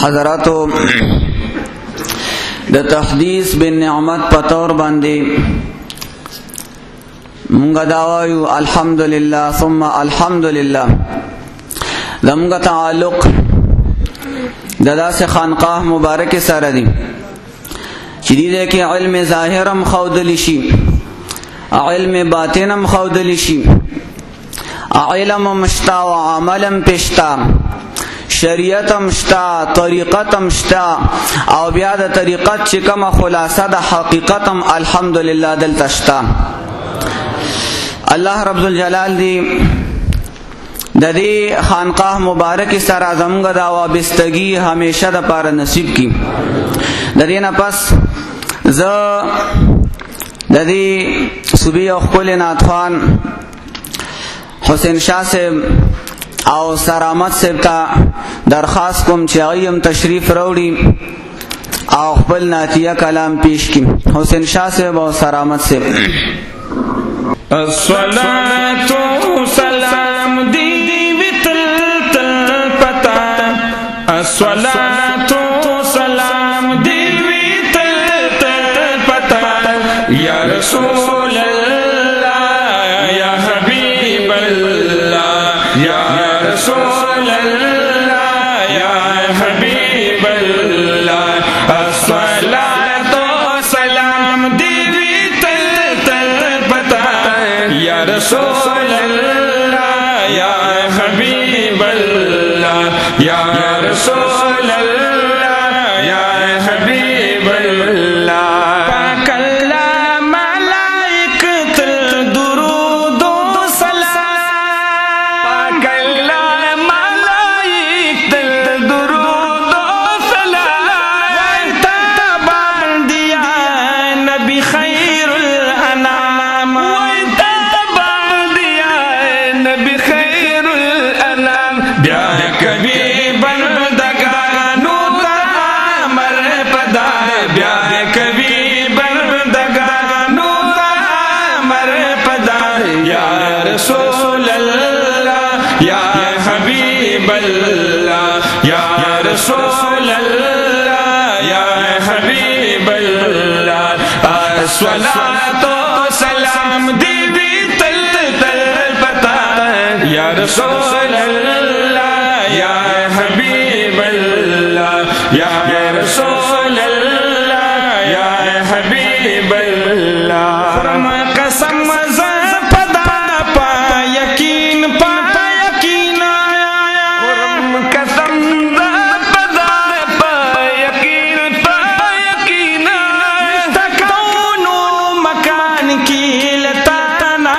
حضراتو د تحدیث بالنعمت پتور باندې مونږ دا وایو الحمدلله ثم الحمدلله. زموږ تعلق د داسې خانقاه مبارک سره دی چې دې کې علم ظاهرم ښودلی شي، علم باطنم ښودلی شي، علم مشتا و عملم پشتا، شریعتم شتا، طریقتم شتا، او بیا د طریقت چې کومه خلاصه د حقیقتم الحمدلله دلته شتا. الله رب الجلال دی د دې خانقاه مبارک سره زموږ دا وابستګي همیشه د پاره نصیب کی. د دې نه پس زه د دې صوبې او خپل ناتخوان حسین شاه صاحب او سرامت صاحب ته درخواست کوم چې هغوی هم تشریف راوړي او خپل نعتیه کلام پیش کړي. حسین شاه صاحب او سرامت صاحب. الصلاة سلام دی تل تل پتا، الصلاة سلام دی تل تل پتا، یا رسول اللہ یا حبیب اللہ، یا رسول اللہ یا حبیب اللہ. الصلاة سلام دی تل تل پتا، یا رسول اللہ یا حبیب اللہ، یا رسول اللہ یا حبیب اللہ. پاک اللہ ملائکۃ درود و سلام، پاک اللہ ملائکۃ درود و سلام، تابان دیا نبی خیر الانام، بیا کبھی بندگانو تا امر پدا، بیا کبھی بندگانو تا امر پدا، یا رسول اللہ یا حبیب اللہ، یا رسول اللہ یا حبیب اللہ. الصلاۃ سلام دی تل تل پتا، یا رسول اللہ یا حبیب اللہ، یا رسول اللہ یا حبیب اللہ. فرم قسم پدا پا یقین، پا یقین، فرم قسم پدا پا یقین، پا یقین، تکون مکان کی لتانا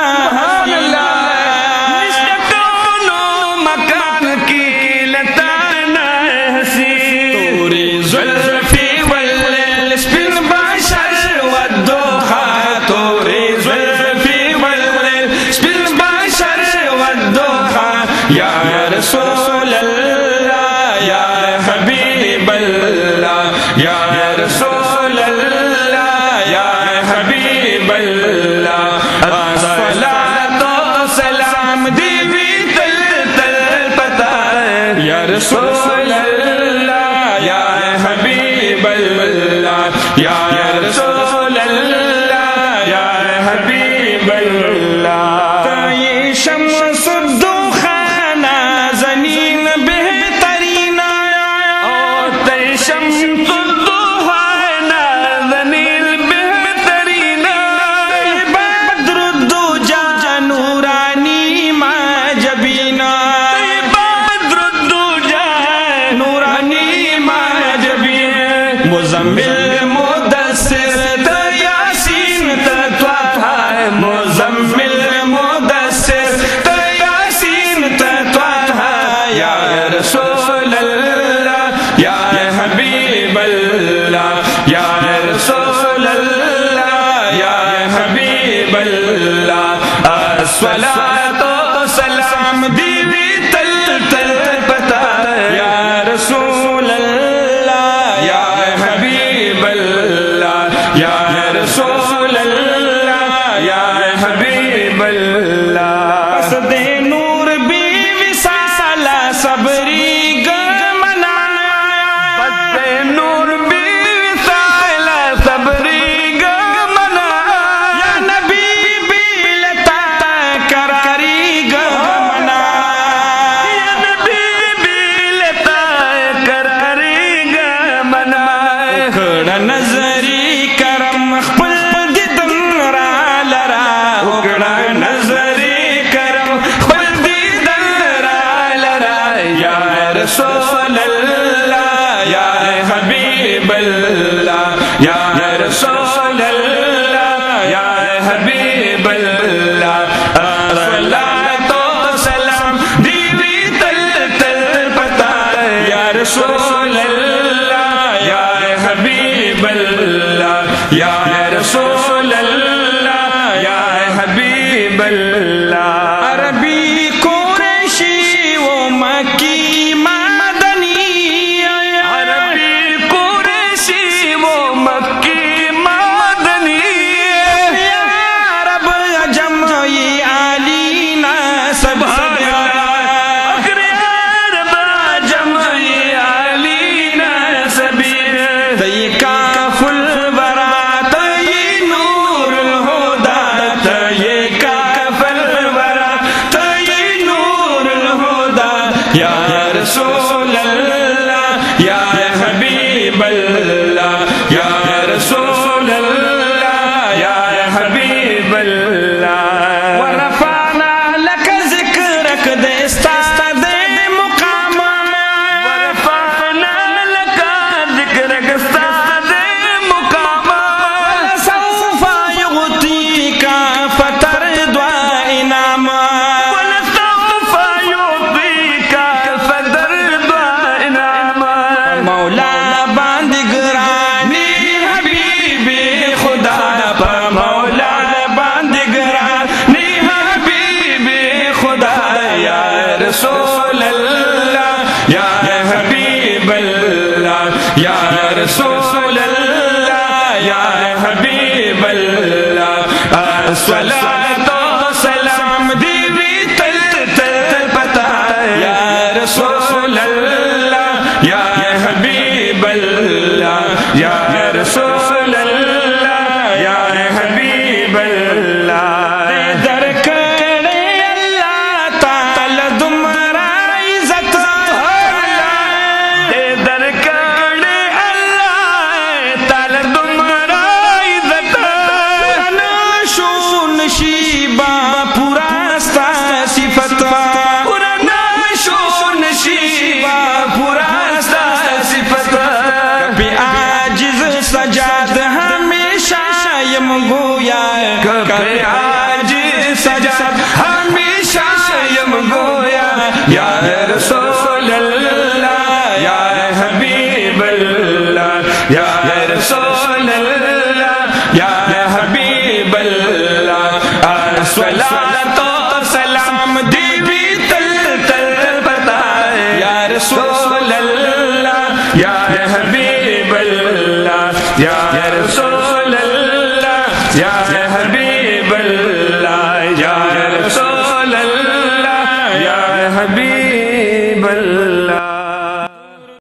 رسول اللہ یا حبیب اللہ، یا رسول اللہ یا حبیب اللہ. الصلاۃ سلام دی تل تل پتا، یا رسول اللہ یا حبیب اللہ، یا رسول اللہ یا حبیب اللہ. یہ شمس مزمل مدثر تا یاسین تا طه، مزمل مدثر تا یاسین تا طه، یا رسول اللہ یا حبیب اللہ، یا رسول اللہ یا حبیب اللہ. الصلاۃ سلام دی تل تل پتا، یا رسول اللہ یا حبیب اللہ، یا رسول اللہ یا حبیب اللہ. قصد نور بی وصال صبری گمنا، رسول اللہ یا حبیب اللہ یا رسول اللہ یا حبیب اللہ عربی قریشی و مکی مدنی عربی قریشی و مکی مدنی یا رب جمعی علینا سب یا رسول اللہ یا حبیب اللہ یا رسول اللہ یا حبیب اللہ ورفعنا لک ذکرک دستا دے مقام ورفعنا لک ذکرک دستا دے مقام سوف یغطیک فترضى انعاما مولا باندگرانی حبیب خدا پا مولا باندگرانی حبیب خدا یا رسول اللہ یا حبیب اللہ یا رسول اللہ یا حبیب اللہ الصلاۃ والسلام دیوی تل تل پتا یا رسول اللہ یا حبیب اللہ یا رسول اللہ یا حبیب اللہ در کرے اللہ تعالی تمہارا عزت در کرے اللہ تعالی تمہارا عزت نشون شیبا پورا ستا صفت نشون شیبا پورا سجاد ہمیشہ یم گویا کبھی عاجز سجاد ہمیشہ یم گویا یا رسول اللہ یا حبیب اللہ یا رسول اللہ یا حبیب اللہ الصلاۃ والسلام دیوی تل تل پتا یا رسول اللہ یا حبیب اللہ یا رسول اللہ یا